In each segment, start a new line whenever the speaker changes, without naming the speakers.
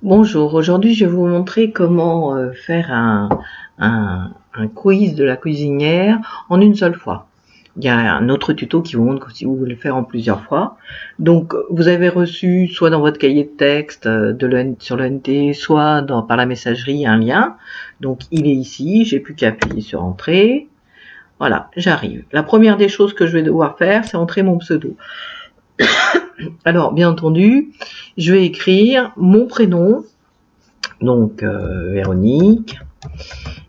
Bonjour, aujourd'hui je vais vous montrer comment faire un quiz de la cuisinière en une seule fois. Il y a un autre tuto qui vous montre que si vous voulez le faire en plusieurs fois. Donc vous avez reçu soit dans votre cahier de texte sur l'ENT, soit par la messagerie un lien. Donc il est ici, j'ai plus qu'à appuyer sur Entrée. Voilà, j'arrive. La première des choses que je vais devoir faire, c'est entrer mon pseudo. Alors bien entendu, je vais écrire mon prénom. Donc Véronique,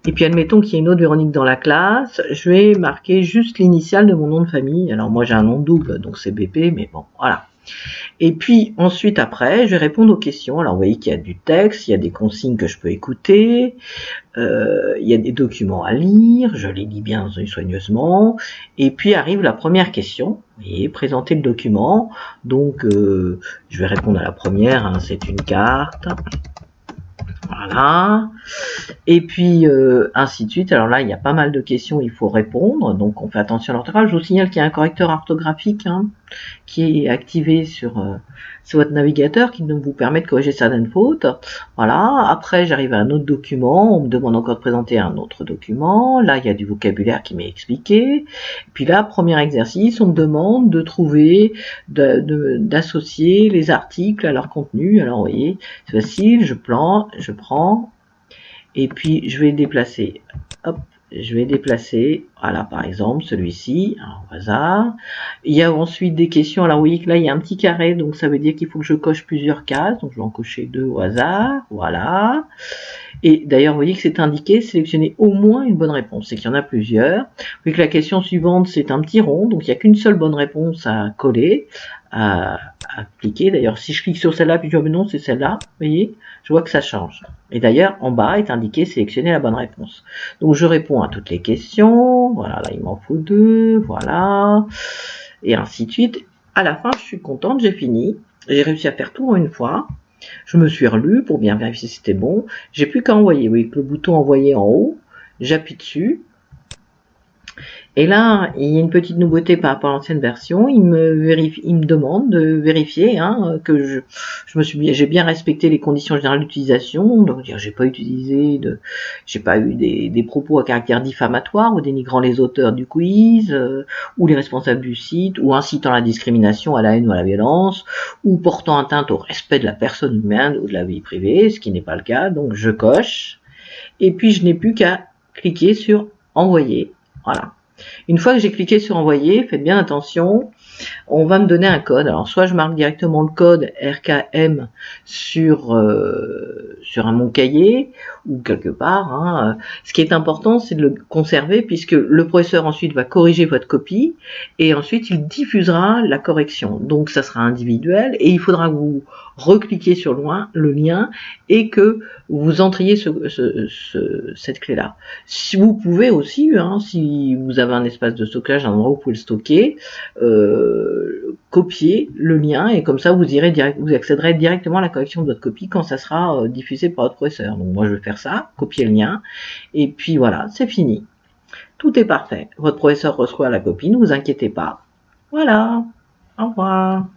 et puis admettons qu'il y ait une autre Véronique dans la classe, je vais marquer juste l'initiale de mon nom de famille. Alors moi j'ai un nom double, donc c'est BP, mais bon, voilà. Et puis ensuite après, je vais répondre aux questions. Alors vous voyez qu'il y a du texte, il y a des consignes que je peux écouter, il y a des documents à lire, je les lis bien soigneusement, et puis arrive la première question, vous voyez, présenter le document. Donc je vais répondre à la première, hein, c'est une carte. Voilà. Et puis ainsi de suite. Alors là, il y a pas mal de questions, il faut répondre, donc on fait attention à l'orthographe. Je vous signale qu'il y a un correcteur orthographique qui est activé sur votre navigateur, qui vous permet de corriger certaines fautes. Voilà. Après, j'arrive à un autre document, on me demande encore de présenter un autre document. Là, il y a du vocabulaire qui m'est expliqué. Et puis là, premier exercice, on me demande de trouver, d'associer les articles à leur contenu. Alors vous voyez, c'est facile, je prends, et puis je vais déplacer, hop, je vais déplacer, voilà, par exemple celui-ci, au hasard. Il y a ensuite des questions. Alors vous voyez que là il y a un petit carré, donc ça veut dire qu'il faut que je coche plusieurs cases, donc je vais en cocher 2 au hasard, voilà. Et d'ailleurs vous voyez que c'est indiqué sélectionner au moins une bonne réponse, c'est qu'il y en a plusieurs. Vous voyez que la question suivante c'est un petit rond, donc il n'y a qu'une seule bonne réponse à coller, à cliquer. D'ailleurs si je clique sur celle-là puis je dis non c'est celle-là, vous voyez, je vois que ça change. Et d'ailleurs en bas est indiqué sélectionner la bonne réponse. Donc je réponds à toutes les questions, voilà, là il m'en faut 2, voilà, et ainsi de suite. À la fin je suis contente, j'ai fini, j'ai réussi à faire tout en une fois. Je me suis relu pour bien vérifier si c'était bon. J'ai plus qu'à envoyer. Oui, le bouton envoyer en haut, j'appuie dessus. Et là, il y a une petite nouveauté par rapport à l'ancienne version. Il me demande de vérifier que j'ai bien respecté les conditions générales d'utilisation. Donc, j'ai pas eu des propos à caractère diffamatoire ou dénigrant les auteurs du quiz, ou les responsables du site, ou incitant à la discrimination, à la haine ou à la violence, ou portant atteinte au respect de la personne humaine ou de la vie privée, ce qui n'est pas le cas. Donc, je coche. Et puis, je n'ai plus qu'à cliquer sur envoyer. Voilà. Une fois que j'ai cliqué sur envoyer, faites bien attention, on va me donner un code. Alors soit je marque directement le code RKM sur mon cahier ou quelque part. Ce qui est important, c'est de le conserver puisque le professeur ensuite va corriger votre copie et ensuite il diffusera la correction. Donc ça sera individuel et il faudra que vous recliquez sur le lien et que vous entriez cette clé-là. Si vous pouvez aussi, si vous avez un espace de stockage, un endroit où vous pouvez le stocker, copier le lien et comme ça vous accéderez directement à la correction de votre copie quand ça sera diffusé par votre professeur. Donc moi je vais faire ça, copier le lien et puis voilà, c'est fini. Tout est parfait. Votre professeur reçoit la copie, ne vous inquiétez pas. Voilà. Au revoir.